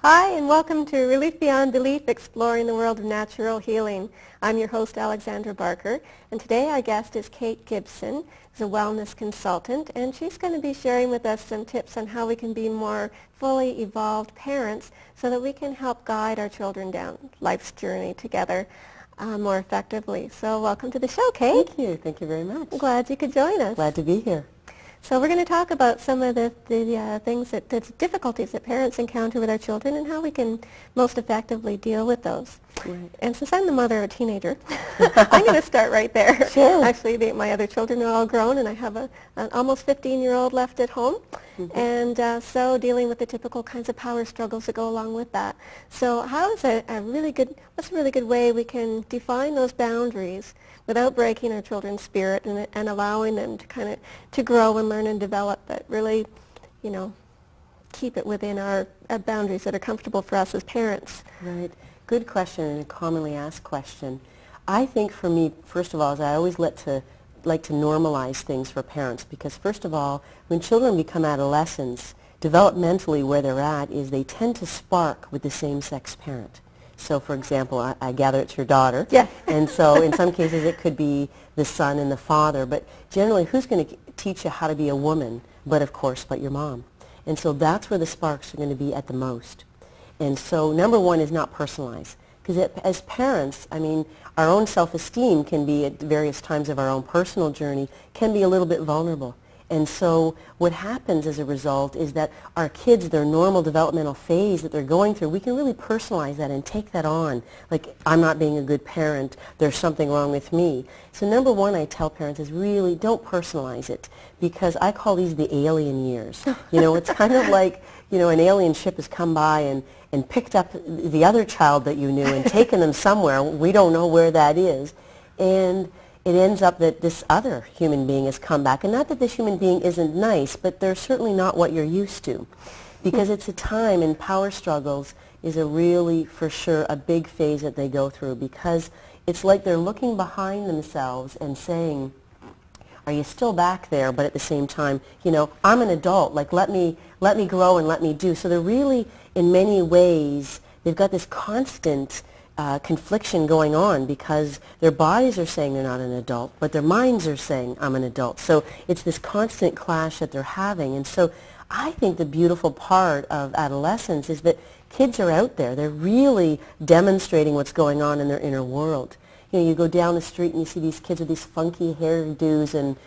Hi, and welcome to Relief Beyond Belief, Exploring the World of Natural Healing. I'm your host, Alexandra Barker, and today our guest is Kate Gibson, who's a wellness consultant, and she's going to be sharing with us some tips on how we can be more fully evolved parents so that we can help guide our children down life's journey together more effectively. So welcome to the show, Kate. Thank you. Thank you very much. I'm glad you could join us. Glad to be here. So we're going to talk about some of the things the difficulties that parents encounter with our children and how we can most effectively deal with those. Right. And since I'm the mother of a teenager, I'm going to start right there. Sure. Actually, my other children are all grown, and I have an almost 15-year-old left at home. Mm-hmm. And so dealing with the typical kinds of power struggles that go along with that. So what's a really good way we can define those boundaries without breaking our children's spirit and allowing them to grow and learn and develop, but really, keep it within our boundaries that are comfortable for us as parents. Right. Good question, and a commonly asked question. I think for me, first of all, is I always like to normalize things for parents, because first of all, when children become adolescents, developmentally where they're at is they tend to spark with the same-sex parent. So, for example, I gather it's your daughter. Yeah. And so in some cases it could be the son and the father. But generally, who's going to teach you how to be a woman but your mom? And so that's where the sparks are going to be at the most. And so number one is not personalize. Because as parents, our own self-esteem can be at various times of our own personal journey, can be a little bit vulnerable. And so what happens as a result is that our kids, their normal developmental phase that they're going through, we can really personalize that and take that on. Like, I'm not being a good parent, there's something wrong with me. So number one, I tell parents is really don't personalize it, because I call these the alien years. It's kind of like, an alien ship has come by and picked up the other child that you knew and taken them somewhere. We don't know where that is. And it ends up that this other human being has come back. And not that this human being isn't nice, but they're certainly not what you're used to. Because it's a time, and power struggles is a really, for sure, a big phase that they go through. Because it's like they're looking behind themselves and saying, are you still back there? But at the same time, I'm an adult. Like, let me grow and let me do. So they're really, in many ways, they've got this constant confliction going on, because their bodies are saying they're not an adult, but their minds are saying, I'm an adult. So it's this constant clash that they're having. And so I think the beautiful part of adolescence is that kids are out there. They're really demonstrating what's going on in their inner world. You go down the street and you see these kids with these funky hairdos and,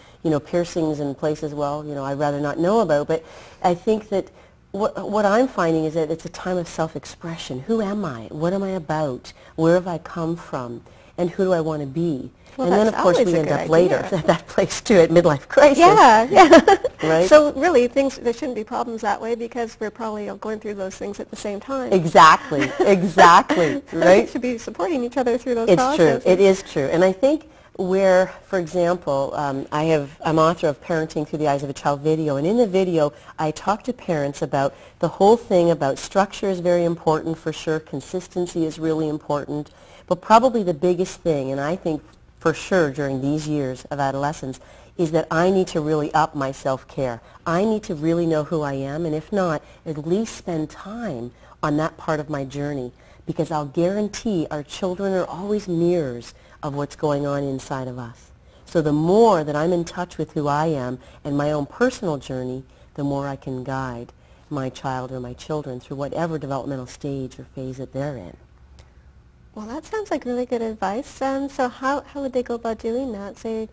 piercings in places, I'd rather not know about. But I think that what I'm finding is that it's a time of self-expression. Who am I? What am I about? Where have I come from? And who do I want to be? Well, and then, of course, we end up later at that place, too, at midlife crisis. Yeah. Right? So really, there shouldn't be problems that way, because we're probably going through those things at the same time. Exactly. Right? We should be supporting each other through those It's processes. true. It is true. And I think where, for example, I'm author of Parenting Through the Eyes of a Child video, and in the video I talk to parents about the whole thing about structure is very important, for sure, consistency is really important, but probably the biggest thing, and I think for sure during these years of adolescence, is that I need to really up my self-care. I need to really know who I am, and if not, at least spend time on that part of my journey, because I'll guarantee our children are always mirrors of what's going on inside of us. So the more that I'm in touch with who I am and my own personal journey, the more I can guide my child or my children through whatever developmental stage or phase that they're in. Well, that sounds like really good advice. So how would they go about doing that? Say,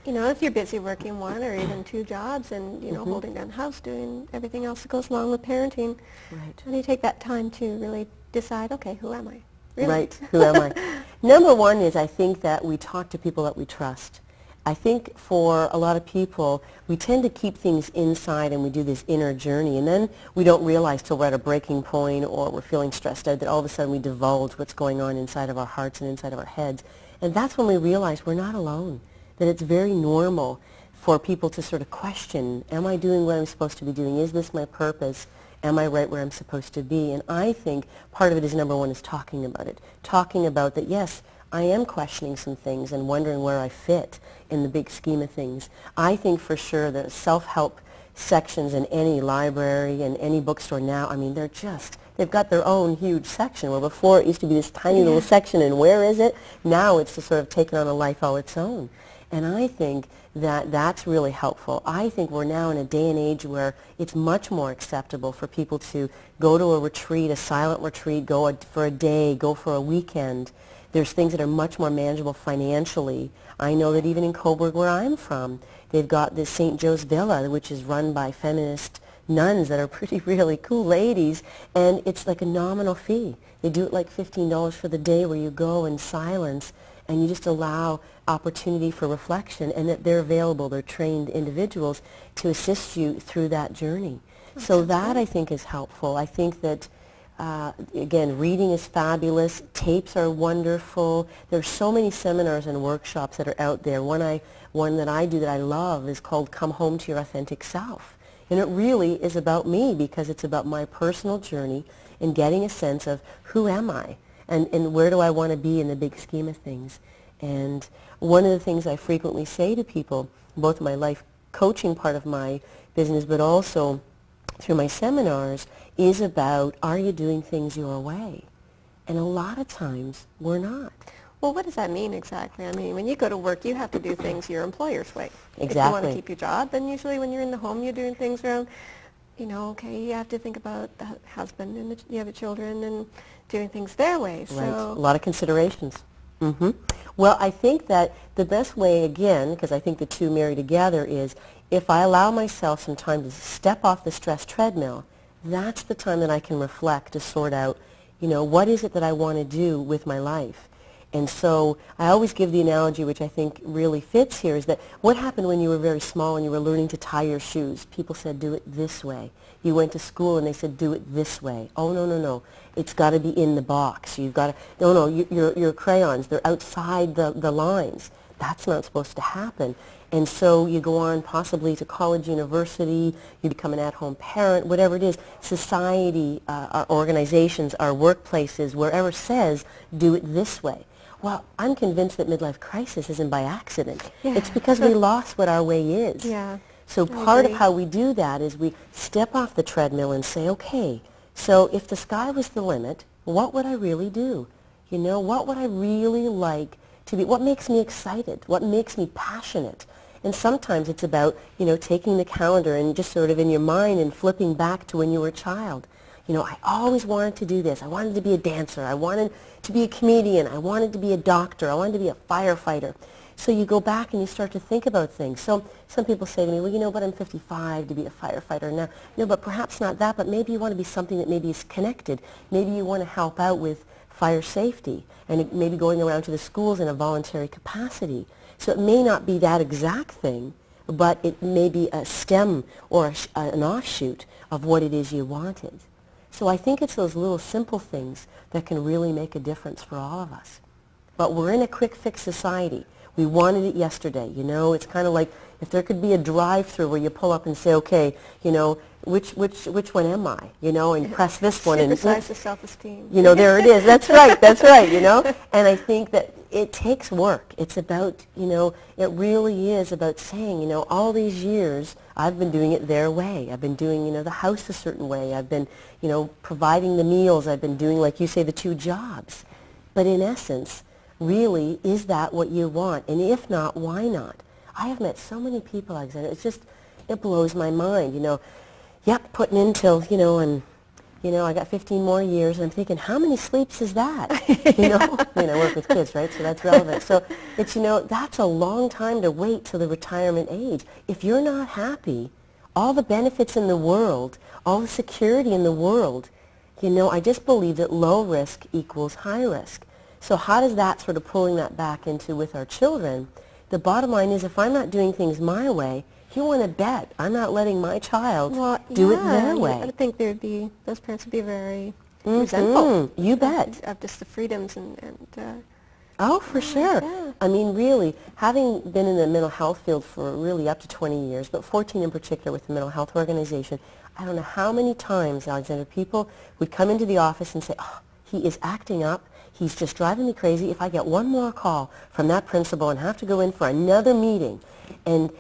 if you're busy working one or even two jobs and, holding down the house, doing everything else that goes along with parenting, right. How do you take that time to really decide, okay, who am I? Really? Right, who am I? Number one is I think that we talk to people that we trust. I think for a lot of people, we tend to keep things inside and we do this inner journey, and then we don't realize till we're at a breaking point or we're feeling stressed out that all of a sudden we divulge what's going on inside of our hearts and inside of our heads. And that's when we realize we're not alone, that it's very normal for people to sort of question, am I doing what I'm supposed to be doing? Is this my purpose? Am I right where I'm supposed to be? And I think part of it is, number one, is talking about it. Talking about that, yes, I am questioning some things and wondering where I fit in the big scheme of things. I think for sure that self-help sections in any library and any bookstore now, they're they've got their own huge section, where before it used to be this tiny little section, and where is it? Now it's just sort of taken on a life all its own. And I think that that's really helpful. I think we're now in a day and age where it's much more acceptable for people to go to a retreat, a silent retreat, go for a day, go for a weekend. There's things that are much more manageable financially. I know that even in Coburg, where I'm from, they've got this St. Joe's Villa, which is run by feminist nuns that are pretty really cool ladies, and it's like a nominal fee. They do it like $15 for the day, where you go in silence and you just allow opportunity for reflection, and that they're available, they're trained individuals to assist you through that journey. So that, I think, is helpful. I think that again, reading is fabulous. Tapes are wonderful. There's so many seminars and workshops that are out there. One that I do that I love is called Come Home to Your Authentic Self. And it really is about me, because it's about my personal journey in getting a sense of who am I, and where do I want to be in the big scheme of things. And one of the things I frequently say to people, both in my life coaching part of my business, but also through my seminars, is about, are you doing things your way? And a lot of times we're not. Well, what does that mean exactly? I mean, when you go to work, you have to do things your employer's way. Exactly. If you want to keep your job, then usually when you're in the home, you're doing things around, okay, you have to think about the husband, and you have the children, and doing things their way. Right. A lot of considerations. Mm-hmm. Well, I think that the best way, again, because I think the two marry together, is if I allow myself some time to step off the stress treadmill, that's the time that I can reflect to sort out, what is it that I want to do with my life? And so I always give the analogy, which I think really fits here, is that what happened when you were very small and you were learning to tie your shoes? People said, do it this way. You went to school and they said, do it this way. Oh, no, no, no. It's got to be in the box. You've got to, no, your crayons, they're outside the lines. That's not supposed to happen. And so you go on possibly to college, university, you become an at-home parent, whatever it is. Society, our organizations, our workplaces, wherever says, do it this way. Well, I'm convinced that midlife crisis isn't by accident. Yeah. It's because we lost what our way is. Yeah. So part of how we do that is we step off the treadmill and say, okay, so if the sky was the limit, what would I really do? What would I really like to be? What makes me excited? What makes me passionate? And sometimes it's about, taking the calendar and just sort of in your mind and flipping back to when you were a child. I always wanted to do this. I wanted to be a dancer. I wanted to be a comedian. I wanted to be a doctor. I wanted to be a firefighter. So you go back and you start to think about things. So some people say to me, well, but I'm 55 to be a firefighter now. No, but perhaps not that, but maybe you want to be something that maybe is connected. Maybe you want to help out with fire safety and maybe going around to the schools in a voluntary capacity. So it may not be that exact thing, but it may be a stem or an offshoot of what it is you wanted. So I think it's those little simple things that can really make a difference for all of us. But we're in a quick fix society. We wanted it yesterday. It's kind of like if there could be a drive-through where you pull up and say, okay, which one am I? And press this one. Supersize the self-esteem. There it is. That's right. That's right. And I think that it takes work. It's about, it really is about saying, all these years I've been doing it their way. I've been doing, the house a certain way. I've been, providing the meals. I've been doing, like you say, the 2 jobs. But in essence, really, is that what you want? And if not, why not? I have met so many people, Alexandra. It blows my mind. Yep, putting in till, and I got 15 more years, and I'm thinking, how many sleeps is that? I work with kids, right? So that's relevant. So it's, that's a long time to wait till the retirement age. If you're not happy, all the benefits in the world, all the security in the world, I just believe that low risk equals high risk. So how does that sort of pulling that back into with our children? The bottom line is, if I'm not doing things my way, you want to bet I'm not letting my child do it their way. I think those parents would be very resentful. You bet. Of just the freedoms and oh, for sure. Yeah. I mean, really, having been in the mental health field for really up to 20 years, but 14 in particular with the mental health organization, I don't know how many times, Alexandra, people would come into the office and say, oh, he is acting up. He's just driving me crazy. If I get one more call from that principal and have to go in for another meeting, and,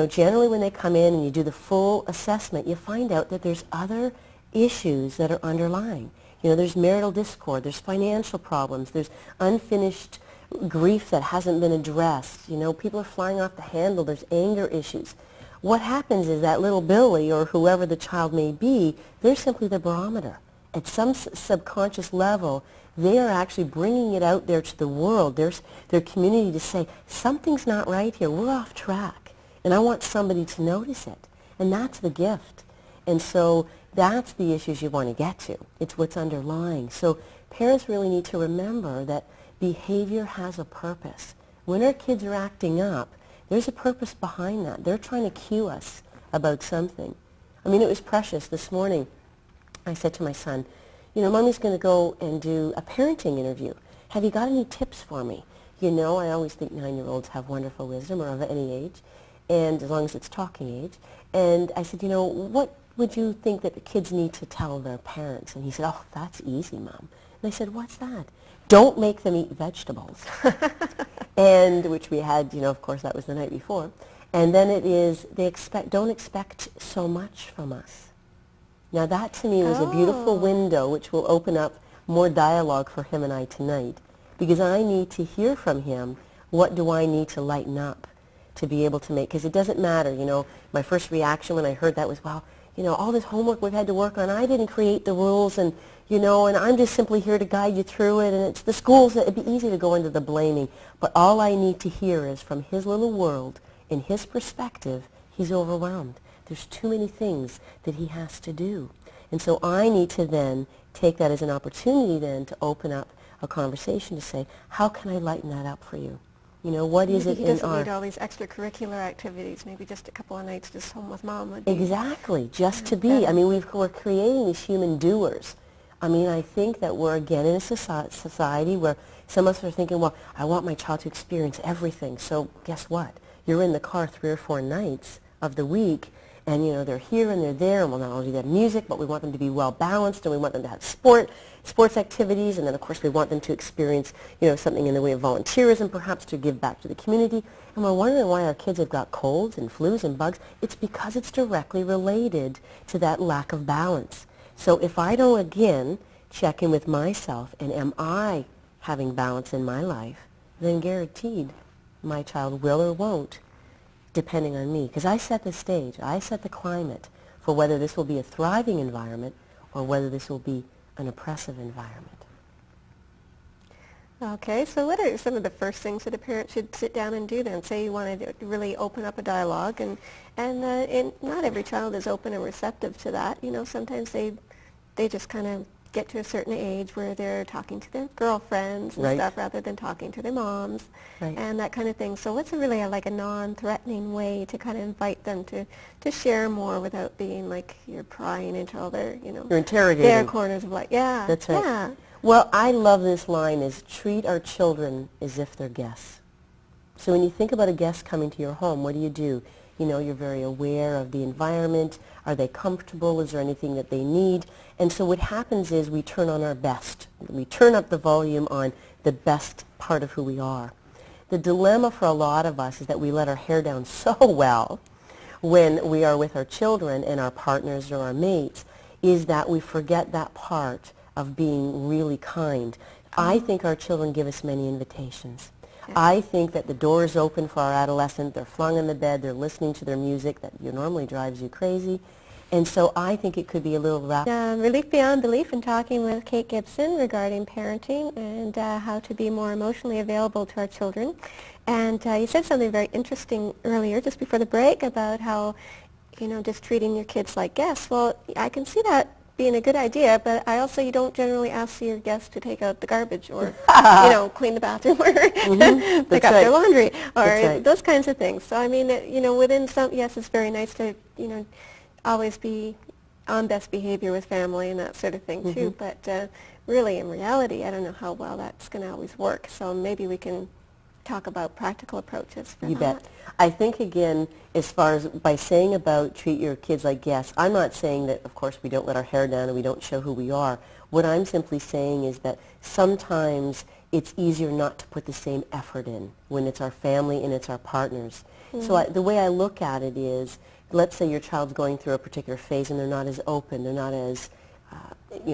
generally when they come in and you do the full assessment, you find out that there's other issues that are underlying. There's marital discord, there's financial problems, there's unfinished grief that hasn't been addressed. People are flying off the handle, there's anger issues. What happens is that little Billy, or whoever the child may be, they're simply the barometer. At some subconscious level, they are actually bringing it out there to the world, their community, to say, something's not right here, we're off track, and I want somebody to notice it. And that's the gift. And so that's the issues you want to get to. It's what's underlying. So parents really need to remember that behavior has a purpose. When our kids are acting up, there's a purpose behind that. They're trying to cue us about something. I mean, it was precious. This morning, I said to my son, Mommy's going to go and do a parenting interview. Have you got any tips for me? I always think 9-year-olds have wonderful wisdom, or of any age, and as long as it's talking age. And I said, what would you think that the kids need to tell their parents? And he said, oh, that's easy, Mom. And I said, what's that? Don't make them eat vegetables. And which we had, of course, that was the night before. And then it is, don't expect so much from us. Now that to me was a beautiful window which will open up more dialogue for him and I tonight, because I need to hear from him, what do I need to lighten up to be able to make, because it doesn't matter, my first reaction when I heard that was, well, all this homework we've had to work on, I didn't create the rules, and and I'm just simply here to guide you through it, and it's the schools. It'd be easy to go into the blaming, but all I need to hear is from his little world, in his perspective, he's overwhelmed. There's too many things that he has to do. And so I need to then take that as an opportunity then to open up a conversation to say, how can I lighten that up for you? What is it in our... He doesn't need all these extracurricular activities. Maybe just a couple of nights just home with Mom would be... Exactly, just to be. I mean, we're creating these human doers. I mean, I think that we're again in a society where some of us are thinking, well, I want my child to experience everything. So guess what? You're in the car 3 or 4 nights of the week, and they're here and they're there, and we'll not only have music, but we want them to be well balanced, and we want them to have sports activities, and then of course we want them to experience something in the way of volunteerism, perhaps to give back to the community. And we're wondering why our kids have got colds and flus and bugs. It's because it's directly related to that lack of balance. So if I don't again check in with myself, and am I having balance in my life, then guaranteed my child will or won't, depending on me, because I set the stage, I set the climate for whether this will be a thriving environment or whether this will be an oppressive environment. Okay, so what are some of the first things that a parent should sit down and do then? Say you want to really open up a dialogue, and not every child is open and receptive to that. Sometimes they just kind of get to a certain age where they're talking to their girlfriends and stuff rather than talking to their moms and that kind of thing. So what's really a non-threatening way to kind of invite them to share more without being like you're prying into all their, You're interrogating. their corners of life. Yeah. That's right. Yeah. Well, I love this line, is treat our children as if they're guests. So when you think about a guest coming to your home, what do? You're very aware of the environment. Are they comfortable? Is there anything that they need? And so what happens is we turn on our best. We turn up the volume on the best part of who we are. The dilemma for a lot of us is that we let our hair down so well when we are with our children and our partners or our mates, is that we forget that part of being really kind. I think our children give us many invitations. I think that the door is open for our adolescent. They're flung in the bed. They're listening to their music that normally drives you crazy. And so I think it could be a little Relief Beyond Belief, and talking with Kate Gibson regarding parenting and how to be more emotionally available to our children. And you said something very interesting earlier, just before the break, about how, just treating your kids like guests. Well, I can see that being a good idea, but you don't generally ask your guests to take out the garbage or, clean the bathroom or pick up their laundry or those kinds of things. So, I mean, within some, yes, it's very nice to, always be on best behavior with family and that sort of thing too, but really in reality, I don't know how well that's going to always work. So maybe we can talk about practical approaches for You that. bet. I think, again, as far as by saying about treat your kids like guests, I'm not saying that, of course, we don't let our hair down and we don't show who we are. What I'm simply saying is that sometimes it's easier not to put the same effort in when it's our family and it's our partners. So the way I look at it is, let's say your child's going through a particular phase and they're not as open, they're not as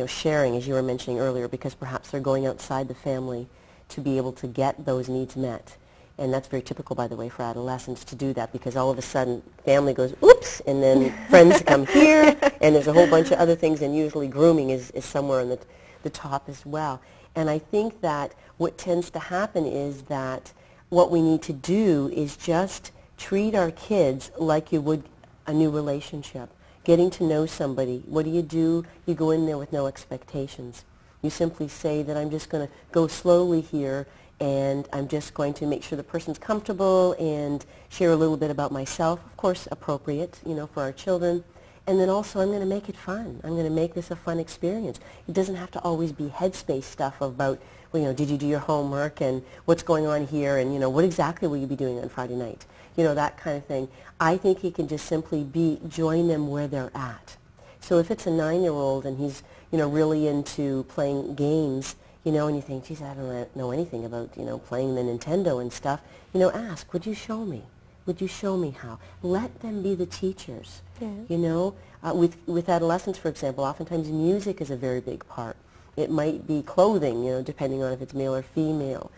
sharing, as you were mentioning earlier, because perhaps they're going outside the family to be able to get those needs met. And that's very typical, by the way, for adolescents to do that, because all of a sudden family goes, oops, and then friends come here, and there's a whole bunch of other things, and usually grooming is somewhere on the top as well. And I think that what tends to happen is that what we need to do is just treat our kids like you would a new relationship. Getting to know somebody. What do? You go in there with no expectations. You simply say that I'm just going to go slowly here, and I'm just going to make sure the person's comfortable and share a little bit about myself, of course appropriate, for our children. And then also I'm going to make it fun. I'm going to make this a fun experience. It doesn't have to always be headspace stuff about, did you do your homework and what's going on here and, what exactly will you be doing on Friday night? That kind of thing. I think it can just simply join them where they're at. So if it's a 9-year-old and he's, really into playing games, and you think, geez, I don't know anything about, playing the Nintendo and stuff, ask, would you show me? Would you show me how? Let them be the teachers. Yeah. With adolescents, for example, oftentimes music is a very big part. It might be clothing, depending on if it's male or female.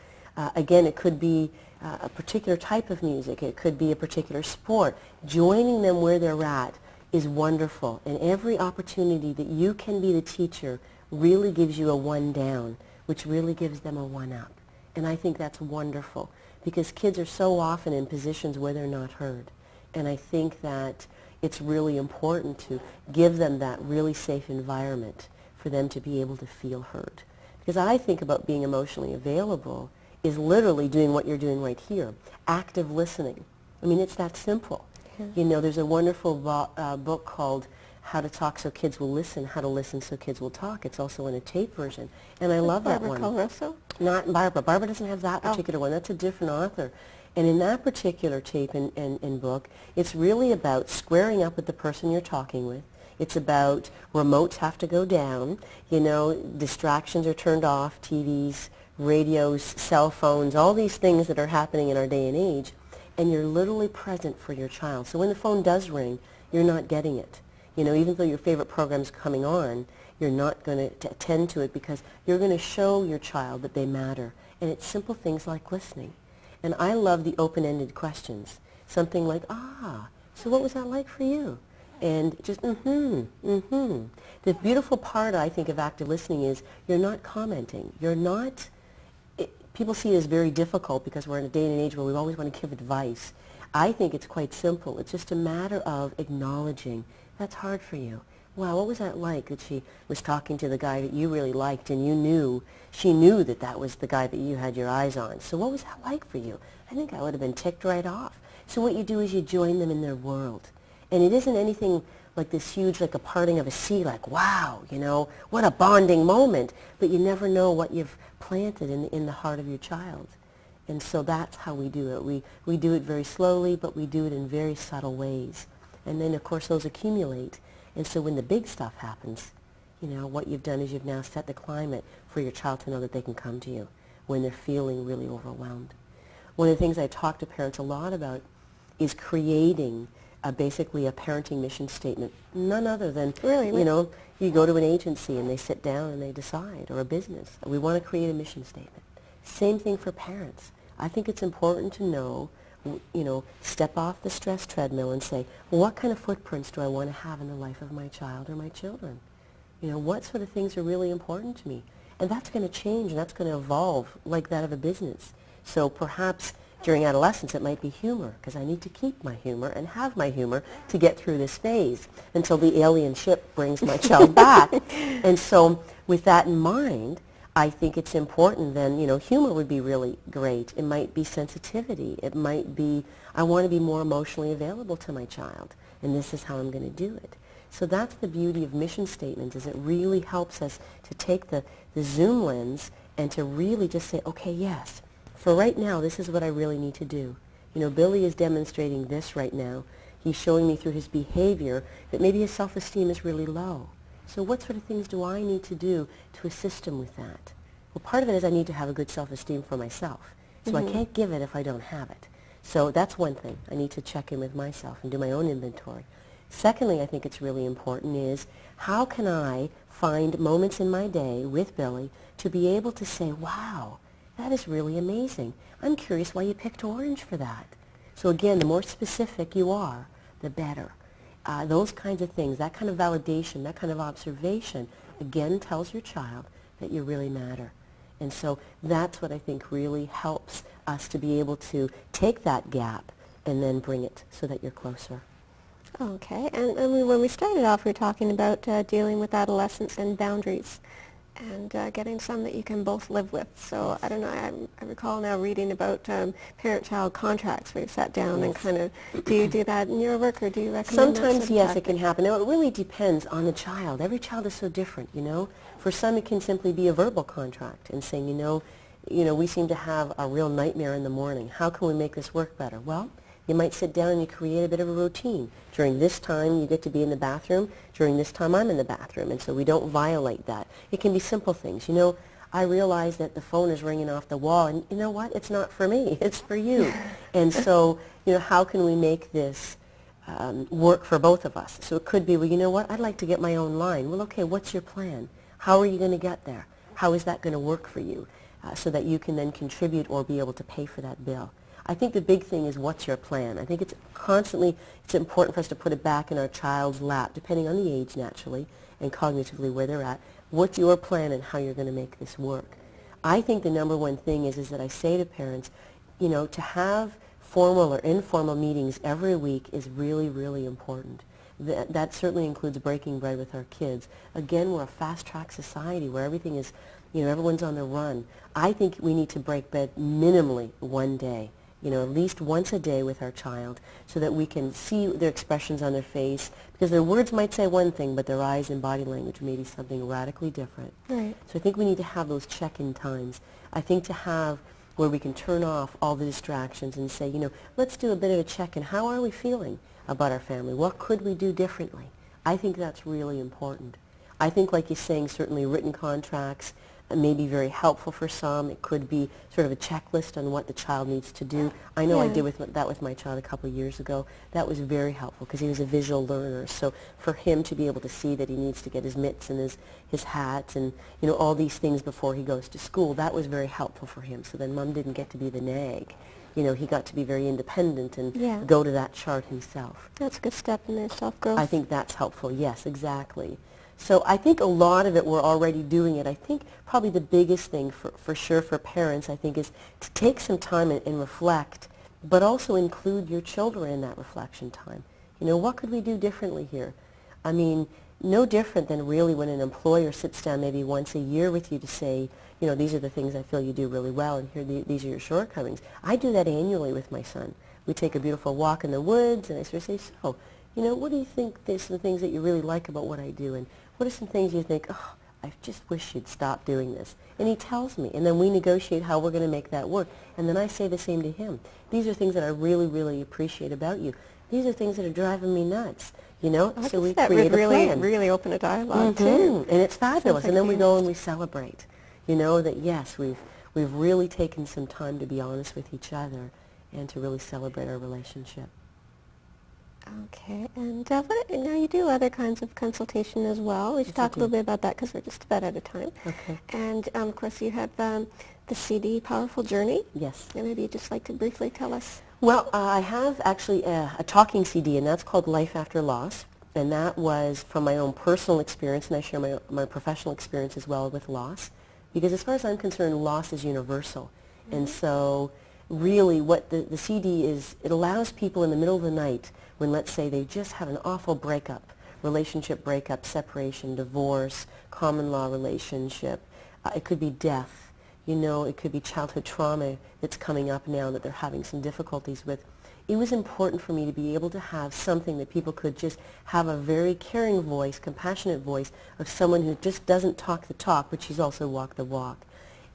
Again, it could be a particular type of music. It could be a particular sport. Joining them where they're at is wonderful. And every opportunity that you can be the teacher really gives you a 1 down, which really gives them a 1 up. And I think that's wonderful, because kids are so often in positions where they're not heard. And I think that it's really important to give them that really safe environment for them to be able to feel heard. Because I think about being emotionally available is literally doing what you're doing right here, active listening. I mean, it's that simple. Yeah. There's a wonderful book called How to Talk So Kids Will Listen, How to Listen So Kids Will Talk. It's also in a tape version, and I love that one. Barbara Coloroso? Not Barbara. Barbara doesn't have that particular one. That's a different author. And in that particular tape and book, it's really about squaring up with the person you're talking with. It's about remotes have to go down. Distractions are turned off, TVs, radios, cell phones, all these things that are happening in our day and age. And you're literally present for your child. So when the phone does ring, you're not getting it. Even though your favorite program's coming on, you're not going to attend to it, because you're going to show your child that they matter. And it's simple things like listening. And I love the open-ended questions. Something like, so what was that like for you? And just, The beautiful part, I think, of active listening is you're not commenting. People see it as very difficult because we're in a day and age where we always want to give advice. I think it's quite simple. It's just a matter of acknowledging, that's hard for you. Wow, what was that like that she was talking to the guy that you really liked, and she knew that was the guy that you had your eyes on. So what was that like for you? I think I would have been ticked right off. So what you do is you join them in their world. And it isn't anything like this huge, like a parting of a sea, like, wow, what a bonding moment. But you never know what you've planted in the heart of your child. And so that's how we do it. We do it very slowly, but we do it in very subtle ways. And then, of course, those accumulate. And so when the big stuff happens, what you've done is you've now set the climate for your child to know that they can come to you when they're feeling really overwhelmed. One of the things I talk to parents a lot about is creating basically a parenting mission statement. None other than, you go to an agency and they sit down and they decide, or a business. We want to create a mission statement. Same thing for parents. I think it's important to know, step off the stress treadmill and say, well, what kind of footprints do I want to have in the life of my child or my children? What sort of things are really important to me? And that's going to change, and that's going to evolve like that of a business. So perhaps during adolescence it might be humor, because I need to keep my humor and have my humor to get through this phase until the alien ship brings my child back. And so with that in mind, I think it's important then, humor would be really great. It might be sensitivity. It might be, I want to be more emotionally available to my child, and this is how I'm going to do it. So that's the beauty of mission statements, is it really helps us to take the zoom lens and to really just say, okay, yes, for right now, this is what I really need to do. Billy is demonstrating this right now. He's showing me through his behavior that maybe his self-esteem is really low. So what sort of things do I need to do to assist him with that? Well, part of it is I need to have a good self-esteem for myself. So I can't give it if I don't have it. So that's one thing. I need to check in with myself and do my own inventory. Secondly, I think it's really important is how can I find moments in my day with Billy to be able to say, wow, that is really amazing. I'm curious why you picked orange for that. So again, the more specific you are, the better. Those kinds of things, that kind of validation, that kind of observation, again tells your child that you really matter. And so that's what I think really helps us to be able to take that gap and then bring it so that you're closer. Okay, and when we started off, we were talking about dealing with adolescence and boundaries, and getting some that you can both live with. So I don't know, I recall now reading about parent-child contracts where you sat down and kind of, do you do that in your work, or do you recommend that Sometimes, sort of yes, tactic? it can happen. Now, it really depends on the child. Every child is so different, you know. For some, it can simply be a verbal contract and saying, we seem to have a real nightmare in the morning. How can we make this work better? Well, you might sit down and you create a bit of a routine. During this time, you get to be in the bathroom. During this time, I'm in the bathroom. And so we don't violate that. It can be simple things. I realize that the phone is ringing off the wall, and you know what? It's not for me. It's for you. And so, how can we make this work for both of us? So it could be, well, you know what? I'd like to get my own line. Well, okay, what's your plan? How are you going to get there? How is that going to work for you so that you can then contribute or be able to pay for that bill? I think the big thing is, what's your plan? I think it's important for us to put it back in our child's lap, depending on the age naturally and cognitively where they're at. What's your plan and how you're going to make this work? I think the number one thing is that I say to parents, to have formal or informal meetings every week is really, really important. That certainly includes breaking bread with our kids. Again, we're a fast-track society where everything is, everyone's on the run. I think we need to break bread minimally one day, at least once a day with our child, so that we can see their expressions on their face, because their words might say one thing, but their eyes and body language may be something radically different. Right. So I think we need to have those check-in times. I think to have where we can turn off all the distractions and say, let's do a bit of a check-in. How are we feeling about our family? What could we do differently? I think that's really important. I think, like you're saying, certainly written contracts may be very helpful for some. It could be sort of a checklist on what the child needs to do. I know I did that with my child a couple of years ago. That was very helpful because he was a visual learner. So for him to be able to see that he needs to get his mitts and his hats and all these things before he goes to school, that was very helpful for him. So then Mom didn't get to be the nag. He got to be very independent and go to that chart himself. That's a good step in their self-growth. I think that's helpful. Yes, exactly. So I think a lot of it, we're already doing it. I think probably the biggest thing for sure for parents, I think, is to take some time and reflect, but also include your children in that reflection time. What could we do differently here? I mean, no different than really when an employer sits down maybe once a year with you to say, these are the things I feel you do really well, and here these are your shortcomings. I do that annually with my son. We take a beautiful walk in the woods, and I sort of say, so, what do you think there's some things that you really like about what I do, and what are some things you think, oh, I just wish you'd stop doing this? And he tells me, and then we negotiate how we're going to make that work. And then I say the same to him. These are things that I really, really appreciate about you. These are things that are driving me nuts, so we create a plan. Really open a dialogue, too. And it's fabulous. Like and then we go and we celebrate, that, yes, we've really taken some time to be honest with each other and to really celebrate our relationship. Okay, and now you do other kinds of consultation as well. We should talk a little bit about that because we're just about out of time. Okay. And of course you have the CD, Powerful Journey. Yes. And maybe you'd just like to briefly tell us. Well, I have actually a talking CD, and that's called Life After Loss. And that was from my own personal experience, and I share my professional experience as well with loss. Because as far as I'm concerned, loss is universal. Mm-hmm. And so really what the CD is, it allows people in the middle of the night when, let's say, they just had an awful breakup, relationship breakup, separation, divorce, common law relationship. It could be death. It could be childhood trauma that's coming up now that they're having some difficulties with. It was important for me to be able to have something that people could just have a very caring voice, compassionate voice of someone who just doesn't talk the talk, but she's also walked the walk.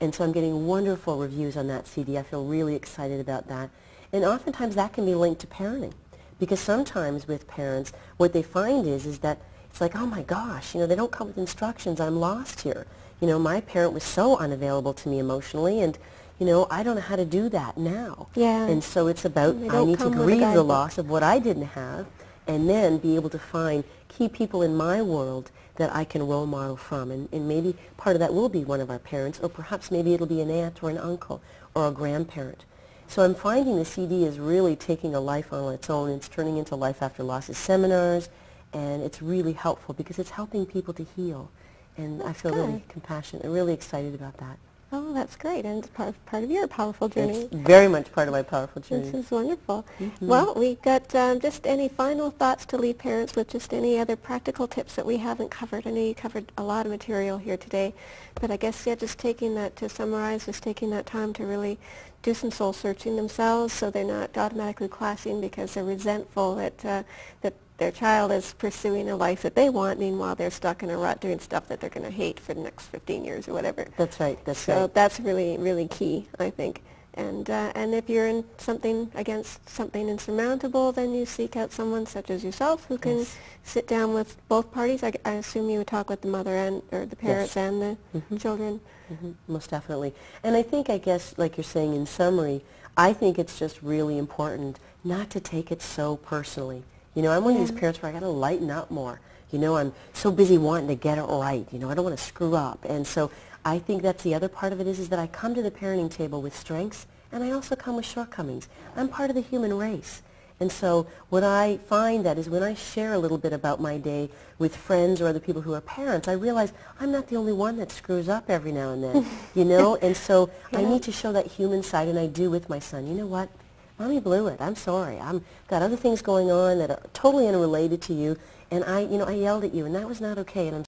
And so I'm getting wonderful reviews on that CD. I feel really excited about that. And oftentimes that can be linked to parenting. Because sometimes with parents, what they find is that it's like, oh my gosh, they don't come with instructions. I'm lost here. My parent was so unavailable to me emotionally, and, I don't know how to do that now. Yeah. And so it's about, I need to grieve the loss of what I didn't have and then be able to find key people in my world that I can role model from. And maybe part of that will be one of our parents, or perhaps maybe it'll be an aunt or an uncle or a grandparent. So I'm finding the CD is really taking a life on its own. It's turning into Life After Losses seminars, and it's really helpful because it's helping people to heal. And I feel really compassionate and really excited about that. Oh, that's great, and it's part of your powerful journey. It's very much part of my powerful journey. This is wonderful. Well, we've got just any final thoughts to leave parents with, just any other practical tips that we haven't covered. I know you covered a lot of material here today, but I guess, yeah, just taking that, to summarize, just taking that time to really do some soul searching themselves so they're not automatically clashing because they're resentful that their child is pursuing a life that they want, meanwhile they're stuck in a rut doing stuff that they're going to hate for the next 15 years or whatever. That's right, that's right. So that's really, really key, I think. And if you're in against something insurmountable, then you seek out someone such as yourself who can sit down with both parties. I assume you would talk with the mother or the parents and the children. Most definitely. And I think, I guess, like you're saying in summary, I think it's just really important not to take it so personally. You know, I'm one of these parents where I got to lighten up more. You know, I'm so busy wanting to get it right. You know, I don't want to screw up. And so I think that's the other part of it is that I come to the parenting table with strengths, and I also come with shortcomings. I'm part of the human race. And so what I find that is when I share a little bit about my day with friends or other people who are parents, I realize I'm not the only one that screws up every now and then, you know? And so I need to show that human side, and I do with my son. You know what? Mommy blew it. I'm sorry. I've got other things going on that are totally unrelated to you, and I yelled at you, and that was not okay, and I'm